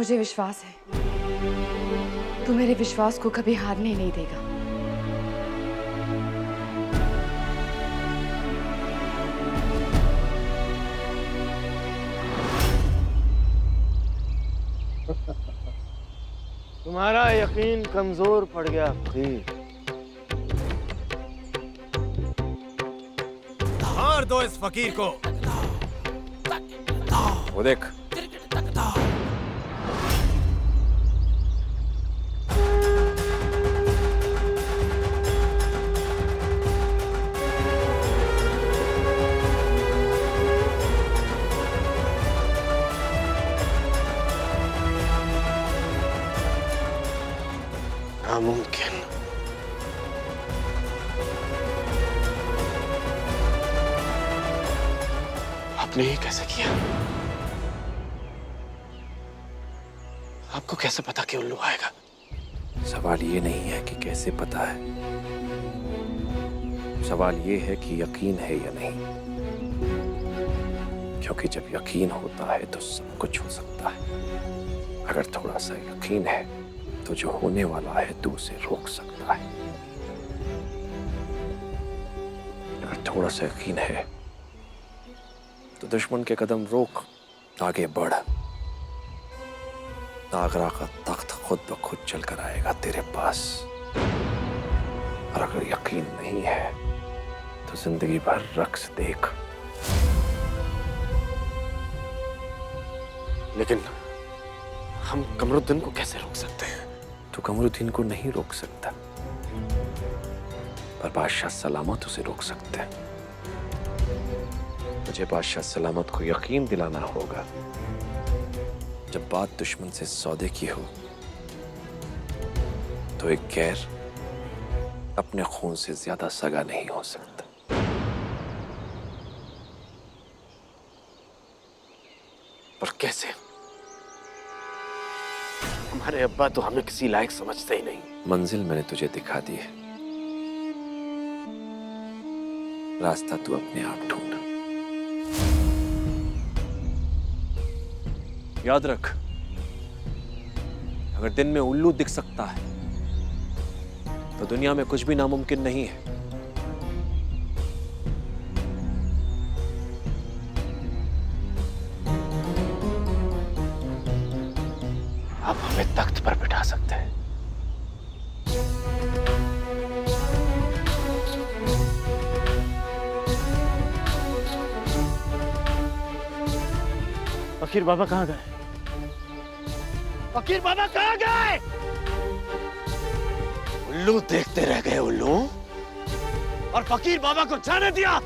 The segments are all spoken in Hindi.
मुझे विश्वास है तू मेरे विश्वास को कभी हारने नहीं देगा। तुम्हारा यकीन कमजोर पड़ गया फकीर। मार दो इस फकीर को। वो देख, नामुमकिन। आपने ये कैसे किया? आपको कैसे पता कि उल्लू आएगा? सवाल ये नहीं है कि कैसे पता है, सवाल ये है कि यकीन है या नहीं। क्योंकि जब यकीन होता है तो सब कुछ हो सकता है। अगर थोड़ा सा यकीन है तो जो होने वाला है तू उसे रोक सकता है। अगर थोड़ा सा यकीन है तो दुश्मन के कदम रोक, आगे बढ़। आगरा का तख्त खुद ब खुद चल कर आएगा तेरे पास। और अगर यकीन नहीं है तो जिंदगी भर रक्स देख। लेकिन हम कमरुद्दीन को कैसे रोक सकते हैं? तो कमरुद्दीन को नहीं रोक सकता, पर बादशाह सलामत उसे रोक सकते हैं। मुझे बादशाह सलामत को यकीन दिलाना होगा जब बात दुश्मन से सौदे की हो तो एक गैर अपने खून से ज्यादा सगा नहीं हो सकता। पर कैसे? हमारे अब्बा तो हमें किसी लायक समझते ही नहीं। मंजिल मैंने तुझे दिखा दी है, रास्ता तू अपने आप ढूंढ। याद रख, अगर दिन में उल्लू दिख सकता है तो दुनिया में कुछ भी नामुमकिन नहीं है। आप हमें तख्त पर बिठा सकते हैं। फकीर बाबा कहाँ गए? फकीर बाबा कहाँ गए? उल्लू देखते रह गए उल्लू, और फकीर बाबा को जाने दिया।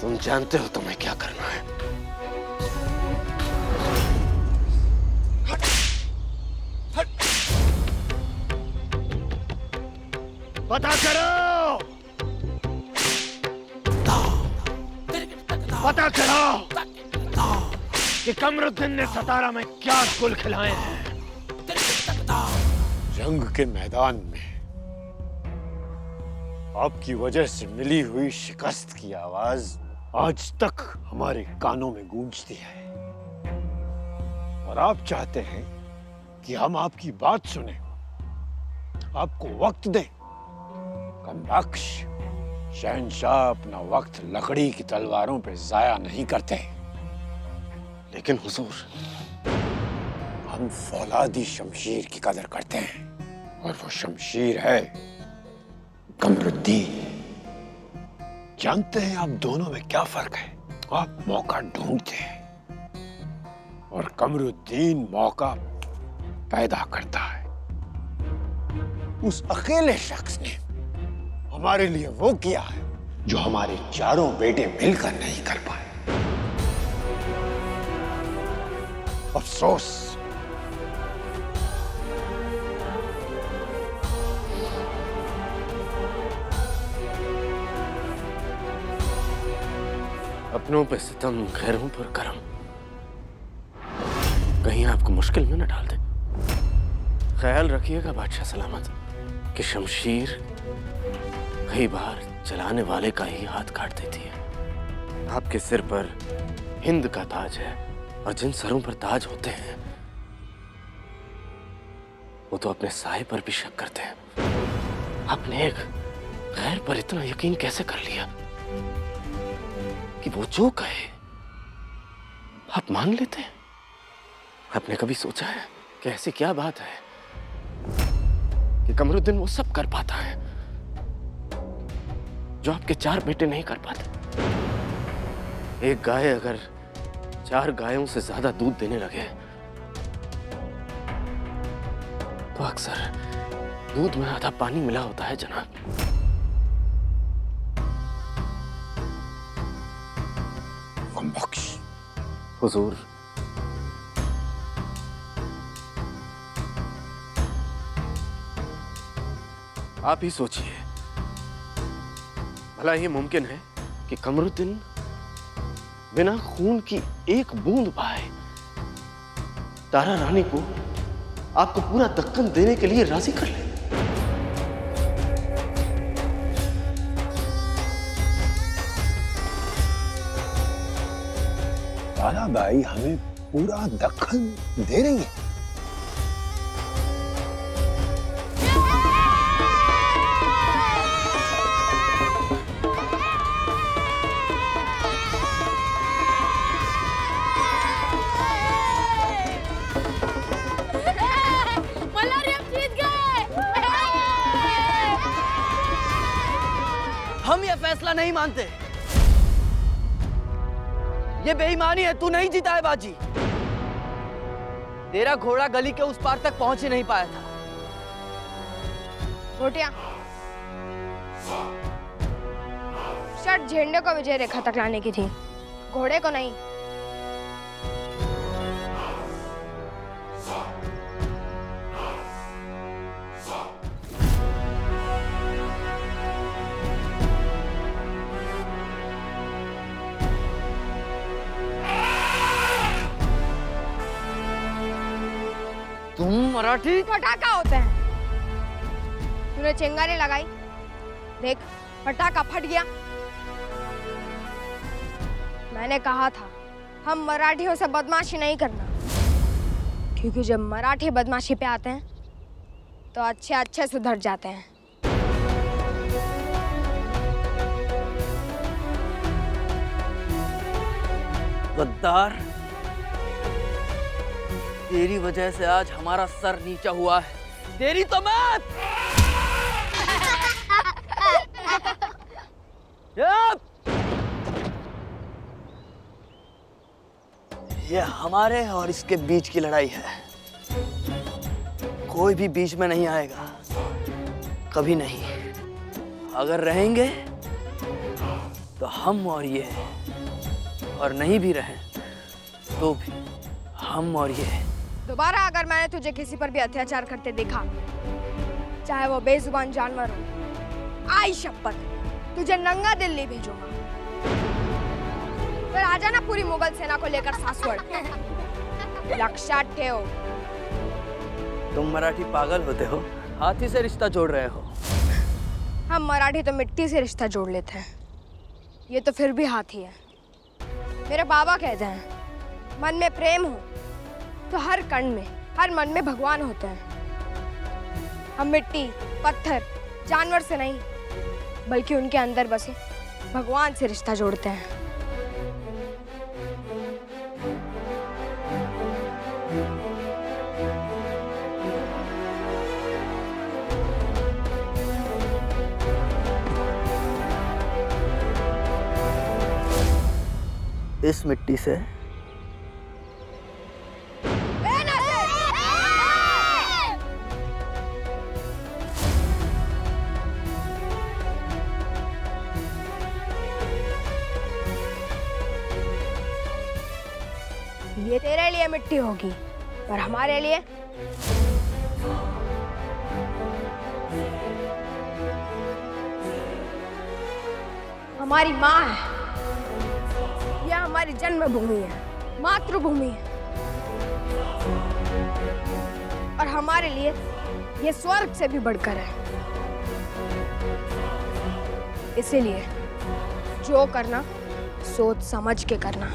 तुम जानते हो तुम्हें क्या करना है। पता करो, पता करो कि कमरुद्दीन ने सतारा में क्या गुल खिलाए हैं। जंग के मैदान में आपकी वजह से मिली हुई शिकस्त की आवाज आज तक हमारे कानों में गूंजती है, और आप चाहते हैं कि हम आपकी बात सुने, आपको वक्त दें। कमबख्श, शहंशाह अपना वक्त लकड़ी की तलवारों पे जाया नहीं करते। लेकिन हुजूर, हम फौलादी शमशीर की कदर करते हैं, और वो शमशीर है कमरुद्दीन। जानते हैं आप दोनों में क्या फर्क है? आप मौका ढूंढते हैं और कमरुद्दीन मौका पैदा करता है। उस अकेले शख्स ने हमारे लिए वो किया है जो हमारे चारों बेटे मिलकर नहीं कर पाए। अफसोस। अपनों पे सितम, गैरों पर करम, कहीं आपको मुश्किल में न डाल दे। ख्याल रखिएगा बादशाह सलामत कि शमशीर कई बार चलाने वाले का ही हाथ काट देती है। आपके सिर पर हिंद का ताज है, और जिन सरों पर ताज होते हैं वो तो अपने साए पर भी शक करते हैं। आपने एक गैर पर इतना यकीन कैसे कर लिया कि वो जो कहे आप मान लेते हैं? आपने कभी सोचा है कि ऐसी क्या बात है कि कमरुद्दीन वो सब कर पाता है जो आपके 4 बेटे नहीं कर पाते? एक गाय अगर 4 गायों से ज्यादा दूध देने लगे तो अक्सर दूध में आधा पानी मिला होता है जनाब। हुजूर, आप ही सोचिए, भला ये मुमकिन है कि कमरुद्दीन बिना खून की एक बूंद बहाए तारा रानी को आपको पूरा दक्कन देने के लिए राजी कर ले? ताराबाई हमें पूरा दक्कन दे रही है। हम ये फैसला नहीं मानते। ये बेईमानी है, तू नहीं जीता है बाजी। तेरा घोड़ा गली के उस पार तक पहुंच ही नहीं पाया था। घोटिया, शर्ट झंडे को विजय रेखा तक लाने की थी, घोड़े को नहीं। तुम मराठी पटाखा होते हैं। तूने चिंगारी लगाई, देख पटाखा फट गया। मैंने कहा था हम मराठियों से बदमाशी नहीं करना, क्योंकि जब मराठी बदमाशी पे आते हैं तो अच्छे अच्छे सुधर जाते हैं। गद्दार, तेरी वजह से आज हमारा सर नीचा हुआ है। तेरी तो मौत। ये हमारे और इसके बीच की लड़ाई है। कोई भी बीच में नहीं आएगा, कभी नहीं। अगर रहेंगे तो हम और ये, और नहीं भी रहे तो भी हम और ये। दोबारा अगर मैंने तुझे किसी पर भी अत्याचार करते देखा, चाहे वो बेजुबान जानवर हो, आई शपथ तुझे नंगा दिल्ली भेजूंगा। फिर आ जाना पूरी मुगल सेना को लेकर सासवड़। लक्षात ठेव। तुम मराठी पागल होते हो, हाथी से रिश्ता जोड़ रहे हो। हम मराठी तो मिट्टी से रिश्ता जोड़ लेते हैं, ये तो फिर भी हाथी है। मेरे बाबा कहते हैं मन में प्रेम हो तो हर कण में, हर मन में भगवान होते हैं। हम मिट्टी, पत्थर, जानवर से नहीं, बल्कि उनके अंदर बसे भगवान से रिश्ता जोड़ते हैं। इस मिट्टी से ये तेरे लिए मिट्टी होगी, पर हमारे लिए हमारी माँ है। यह हमारी जन्मभूमि है, मातृभूमि है, और हमारे लिए यह स्वर्ग से भी बढ़कर है। इसीलिए जो करना सोच समझ के करना।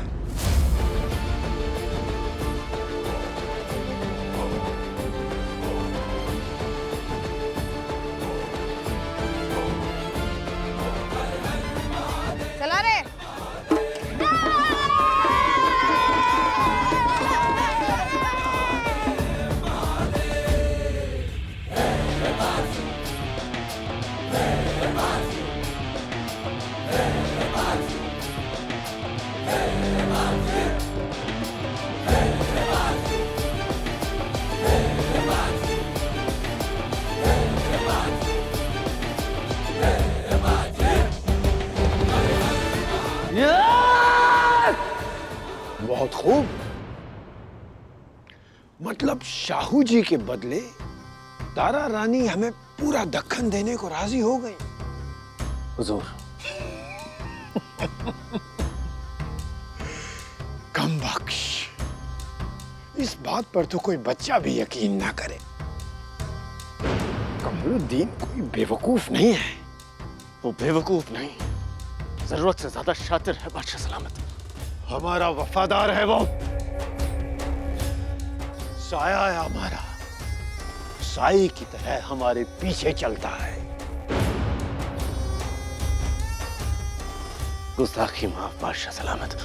खूब। मतलब शाहू जी के बदले तारा रानी हमें पूरा दक्कन देने को राजी हो गई। हुजूर, कम बख्श, इस बात पर तो कोई बच्चा भी यकीन ना करे। कमरुद्दीन कोई बेवकूफ नहीं है। वो बेवकूफ नहीं, जरूरत से ज्यादा शातिर है बादशाह सलामत। हमारा वफादार है वो, साया है हमारा, साई की तरह हमारे पीछे चलता है। गुस्ताखी माफ बादशाह सलामत,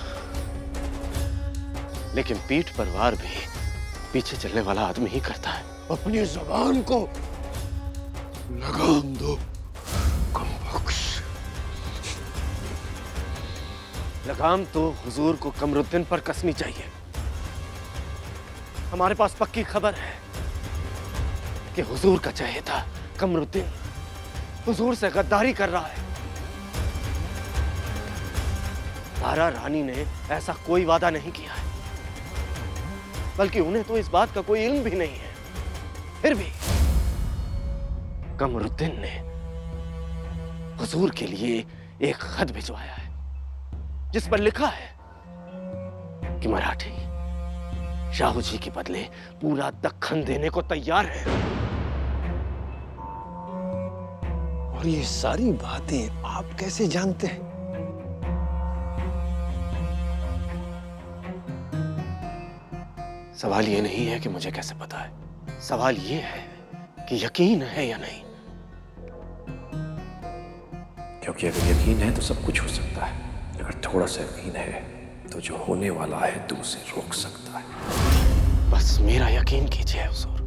लेकिन पीठ पर वार भी पीछे चलने वाला आदमी ही करता है। अपनी जुबान को लगाम दो कम बख्श। लगाम तो हुजूर को कमरुद्दीन पर कसनी चाहिए। हमारे पास पक्की खबर है कि हुजूर का चहेता कमरुद्दीन हुजूर से गद्दारी कर रहा है। तारा रानी ने ऐसा कोई वादा नहीं किया है, बल्कि उन्हें तो इस बात का कोई इल्म भी नहीं है। फिर भी कमरुद्दीन ने हुजूर के लिए एक खत भिजवाया है, जिस पर लिखा है कि मराठी शाहू जी के बदले पूरा दक्कन देने को तैयार है। और ये सारी बातें आप कैसे जानते हैं? सवाल ये नहीं है कि मुझे कैसे पता है, सवाल ये है कि यकीन है या नहीं। क्योंकि अगर यकीन है तो सब कुछ हो सकता है, अगर थोड़ा सा यकीन है तो जो होने वाला है तो उसे रोक सकता है। बस मेरा यकीन कीजिए हुजूर,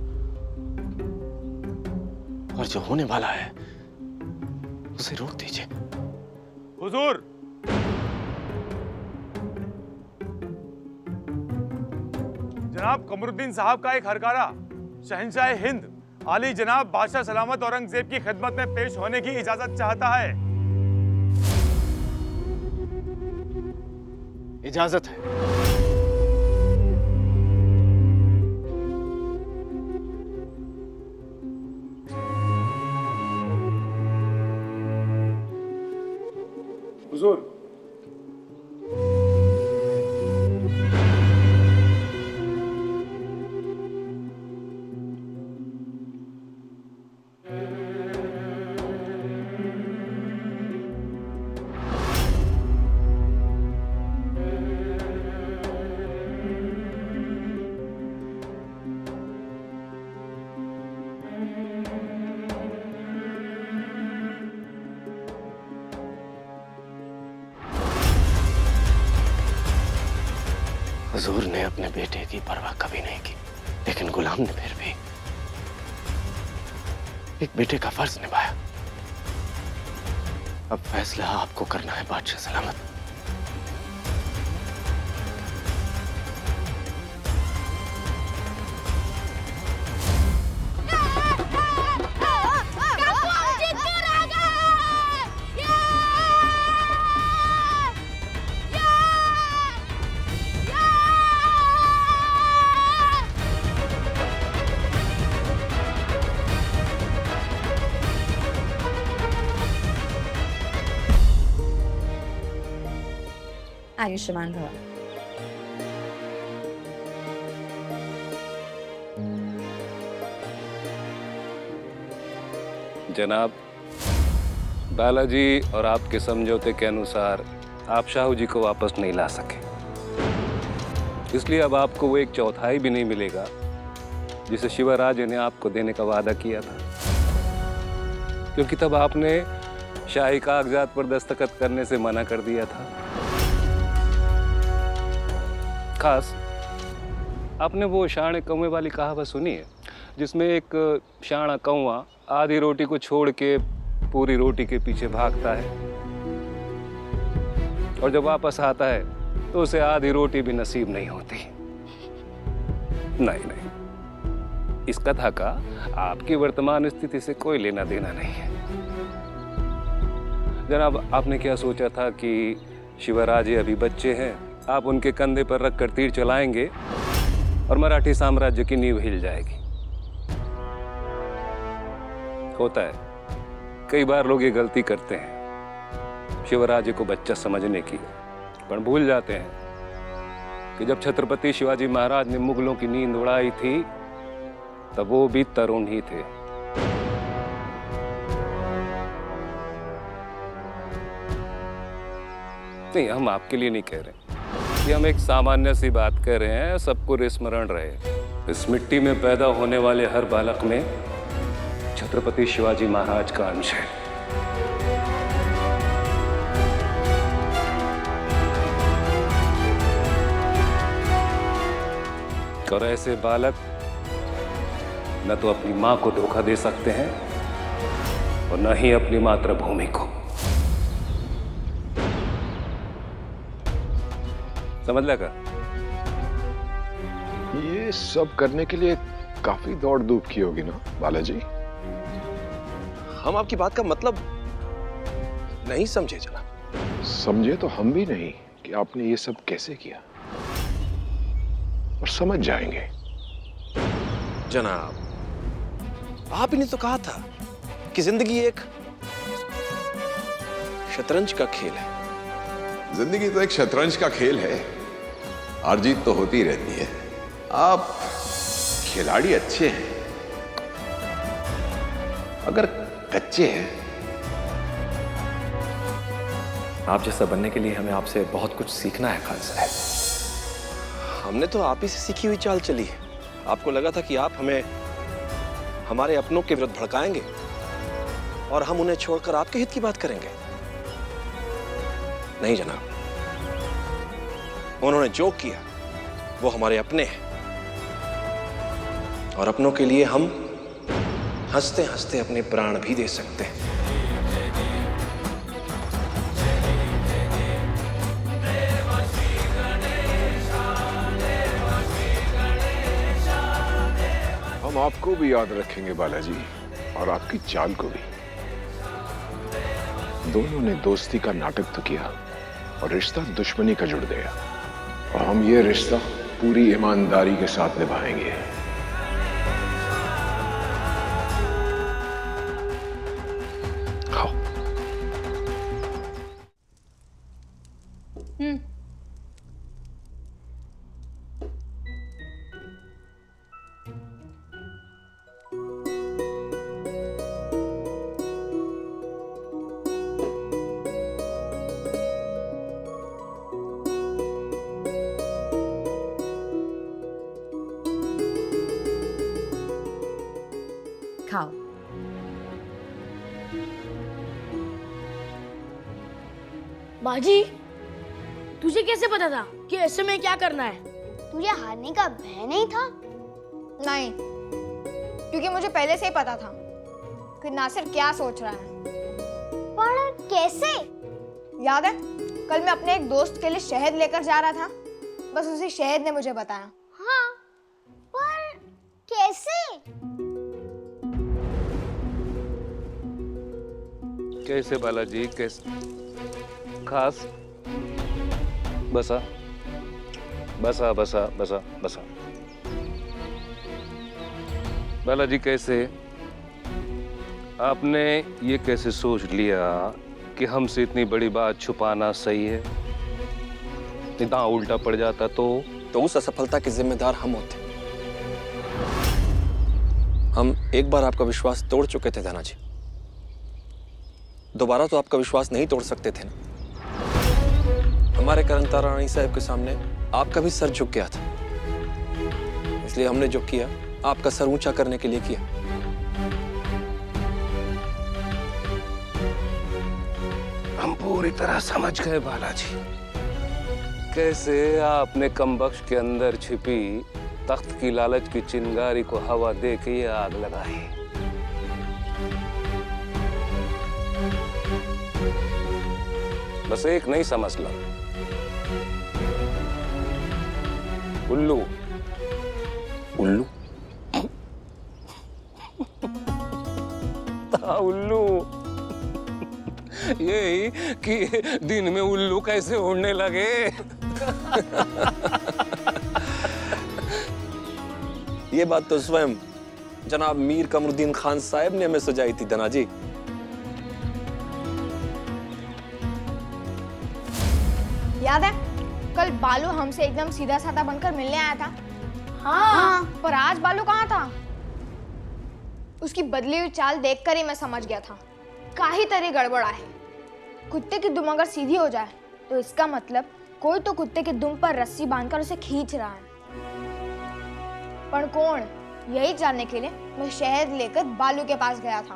और जो होने वाला है उसे रोक दीजिए। हुजूर, जनाब कमरुद्दीन साहब का एक हरकारा शहंशाह हिंद आली जनाब बादशाह सलामत औरंगजेब की खिदमत में पेश होने की इजाजत चाहता है। इजाजत है। हुजूर, हुजूर ने अपने बेटे की परवाह कभी नहीं की, लेकिन गुलाम ने फिर भी एक बेटे का फर्ज निभाया। अब फैसला आपको करना है बादशाह सलामत। आयुष्मान भव। जनाब, बालाजी और आपके समझौते के अनुसार आप शाहू जी को वापस नहीं ला सके, इसलिए अब आपको वो 1/4 भी नहीं मिलेगा जिसे शिवराज ने आपको देने का वादा किया था, क्योंकि तब आपने शाही कागजात पर दस्तखत करने से मना कर दिया था। खास आपने वो शाण कौवे वाली कहावत सुनी है, जिसमें एक शाणा कौवा आधी रोटी को छोड़ के पूरी रोटी के पीछे भागता है और जब वापस आता है तो उसे आधी रोटी भी नसीब नहीं होती। नहीं, इस कथा का आपकी वर्तमान स्थिति से कोई लेना देना नहीं है। जनाब, आपने क्या सोचा था कि शिवराज अभी बच्चे हैं आप उनके कंधे पर रखकर तीर चलाएंगे और मराठी साम्राज्य की नींव हिल जाएगी। होता है, कई बार लोग ये गलती करते हैं शिवराज को बच्चा समझने की, पर भूल जाते हैं कि जब छत्रपति शिवाजी महाराज ने मुगलों की नींद उड़ाई थी तब वो भी तरुण ही थे। नहीं, हम आपके लिए नहीं कह रहे, ये हम एक सामान्य सी बात कर रहे हैं, सबको स्मरण रहे। इस मिट्टी में पैदा होने वाले हर बालक में छत्रपति शिवाजी महाराज का अंश है। और ऐसे बालक न तो अपनी मां को धोखा दे सकते हैं और न ही अपनी मातृभूमि को। समझ लगा? ये सब करने के लिए काफी दौड़ धूप की होगी ना बालाजी? हम आपकी बात का मतलब नहीं समझे जनाब। समझे तो हम भी नहीं कि आपने ये सब कैसे किया, और समझ जाएंगे। जनाब, आप ही ने तो कहा था कि जिंदगी एक शतरंज का खेल है। जिंदगी तो एक शतरंज का खेल है, हार जीत तो होती रहती है। आप खिलाड़ी अच्छे हैं, अगर कच्चे हैं। आप जैसा बनने के लिए हमें आपसे बहुत कुछ सीखना है खान साहब। हमने तो आप ही से सीखी हुई चाल चली है। आपको लगा था कि आप हमें हमारे अपनों के विरुद्ध भड़काएंगे और हम उन्हें छोड़कर आपके हित की बात करेंगे। नहीं जनाब, उन्होंने जो किया वो हमारे अपने हैं, और अपनों के लिए हम हंसते हंसते अपने प्राण भी दे सकते हैं। हम आपको भी याद रखेंगे बालाजी, और आपकी चाल को भी। दोनों ने दोस्ती का नाटक तो किया और रिश्ता दुश्मनी का जुड़ गया, और हम ये रिश्ता पूरी ईमानदारी के साथ निभाएंगे। खाओ। बाजी, तुझे कैसे पता था कि ऐसे में क्या करना है? तुझे हारने का भय नहीं था? नहीं, क्योंकि मुझे पहले से ही पता था कि नासिर क्या सोच रहा है। पर कैसे? याद है, कल मैं अपने एक दोस्त के लिए शहद लेकर जा रहा था, बस उसी शहद ने मुझे बताया। हाँ, पर कैसे? कैसे बालाजी, कैसे? खास बसा बसा बसा बसा बसा। बालाजी, कैसे आपने ये कैसे सोच लिया कि हमसे इतनी बड़ी बात छुपाना सही है? इतना उल्टा पड़ जाता तो उस असफलता के जिम्मेदार हम होते। हम एक बार आपका विश्वास तोड़ चुके थे धना जी, दोबारा तो आपका विश्वास नहीं तोड़ सकते थे ना। हमारे करण तारा रानी साहब के सामने आपका भी सर झुक गया था, इसलिए हमने जो किया आपका सर ऊंचा करने के लिए किया। हम पूरी तरह समझ गए बालाजी, कैसे आपने कमबख्श के अंदर छिपी तख्त की लालच की चिंगारी को हवा दे के ये आग लगाई। बस एक नहीं समझ लो, उल्लू उल्लू? उल्लू यही कि दिन में उल्लू कैसे उड़ने लगे। ये बात तो स्वयं जनाब मीर कमरुद्दीन खान साहब ने हमें सुझाई थी धना जी। याद है कल बालू हमसे एकदम सीधा साधा बनकर मिलने आया था। हाँ। पर आज बालू कहाँ था? उसकी बदली हुई चाल देखकर ही मैं समझ गया था काही तरह गड़बड़ा है। कुत्ते की दुम अगर सीधी हो जाए तो इसका मतलब कोई तो कुत्ते के दुम पर रस्सी बांधकर उसे खींच रहा है। पर कौन? यही जानने के लिए मैं शहद लेकर बालू के पास गया था।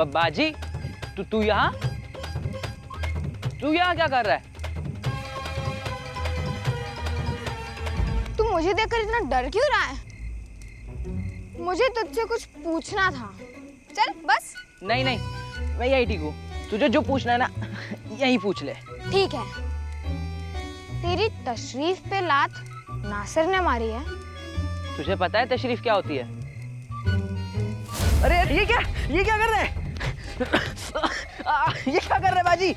बाजी तू यहाँ क्या कर रहा है? तू मुझे देखकर इतना डर क्यों रहा है? मुझे तुझसे कुछ पूछना था। चल बस। नहीं मैं यही ठीक हूँ। तुझे जो पूछना है ना यही पूछ ले। ठीक है। तेरी तशरीफ पे लात नासिर ने मारी है। तुझे पता है तशरीफ क्या होती है? अरे ये क्या कर रहे हैं? ये क्या कर रहे हैं बाजी?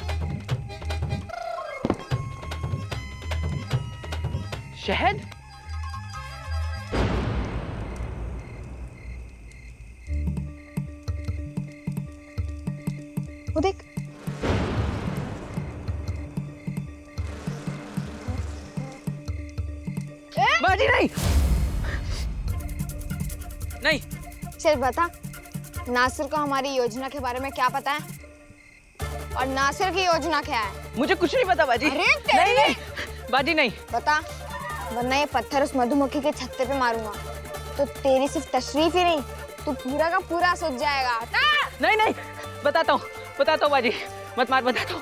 शहद? वो देख। बाजी नहीं। चल बता, नासिर को हमारी योजना के बारे में क्या पता है? और नासिर की योजना क्या है? मुझे कुछ नहीं पता बाजी। अरे नहीं बाजी नहीं। बता, वरना ये पत्थर उस मधुमक्खी के छत्ते पे मारूंगा तो तेरी सिर्फ तशरीफ ही नहीं, तू पूरा का पूरा सूझ जाएगा। नहीं बताता हूँ बाजी, मत मार, बताता हूँ।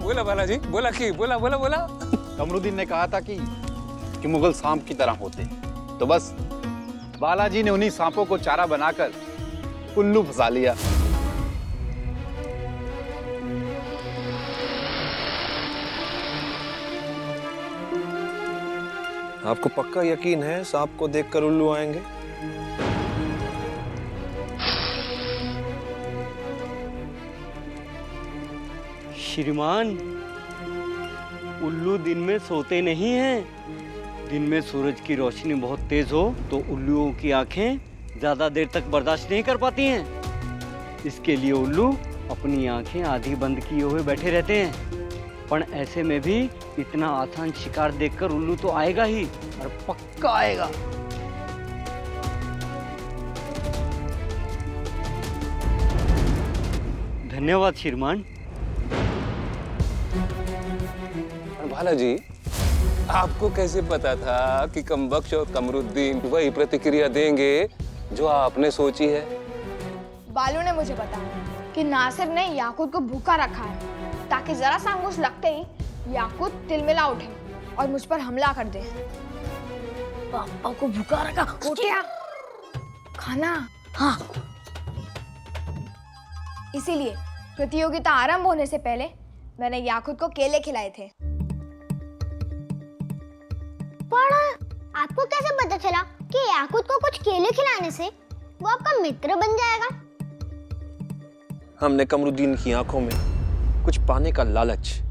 बोला बालाजी, बोला कमरुद्दीन ने कहा था कि मुगल सांप की तरह होते हैं, तो बस बालाजी ने उन्हीं सांपों को चारा बनाकर उल्लू फंसा लिया। आपको पक्का यकीन है सांप को देखकर उल्लू आएंगे? श्रीमान, उल्लू दिन में सोते नहीं हैं। दिन में सूरज की रोशनी बहुत तेज हो तो उल्लुओं की आंखें ज्यादा देर तक बर्दाश्त नहीं कर पाती हैं। इसके लिए उल्लू अपनी आंखें आधी बंद किए हुए बैठे रहते हैं। पर ऐसे में भी इतना आसान शिकार देखकर उल्लू तो आएगा ही, और पक्का आएगा। धन्यवाद श्रीमान। बालाजी, आपको कैसे पता था कि कमबख्श और कमरुद्दीन वही प्रतिक्रिया देंगे जो आपने सोची है? बालू ने मुझे बताया कि नासिर ने याकूत को भूखा रखा है ताकि जरा सा अंगूश लगते ही याकूत तिलमिला उठे और मुझ पर हमला कर दे। पापा को भूखा रखा। उठिया खाना। हाँ। इसीलिए प्रतियोगिता आरंभ होने से पहले मैंने याकूत को केले खिलाए थे। पर आपको कैसे पता चला कि याकूत को कुछ केले खिलाने से वो आपका मित्र बन जाएगा? हमने कमरुद्दीन की आंखों में कुछ पाने का लालच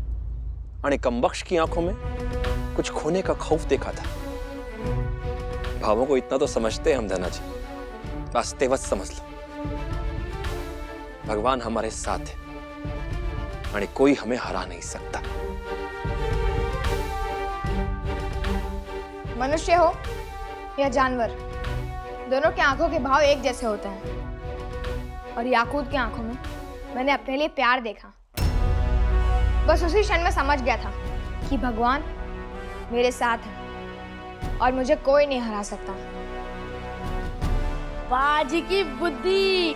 और कमबख्श की आंखों में कुछ खोने का खौफ देखा था। भावों को इतना तो समझते हैं हम धना जी, वास्तवत समझ लो। भगवान हमारे साथ है और कोई हमें हरा नहीं सकता। मनुष्य हो या जानवर, दोनों की आंखों के भाव एक जैसे होते हैं। और याकूत की आंखों में मैंने अपने लिए प्यार देखा। बस उसी क्षण में समझ गया था कि भगवान मेरे साथ है और मुझे कोई नहीं हरा सकता। बाजी की बुद्धि।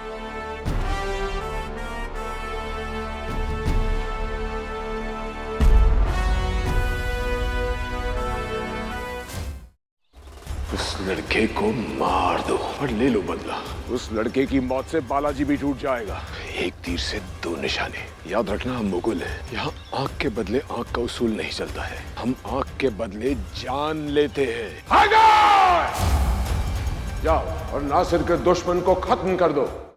उसने लड़के को मार दो और ले लो बदला। उस लड़के की मौत से बालाजी भी टूट जाएगा। एक तीर से दो निशाने। याद रखना, हम मुगल हैं। यहाँ आंख के बदले आंख का उसूल नहीं चलता है, हम आंख के बदले जान लेते हैं। जाओ और नासिर के दुश्मन को खत्म कर दो।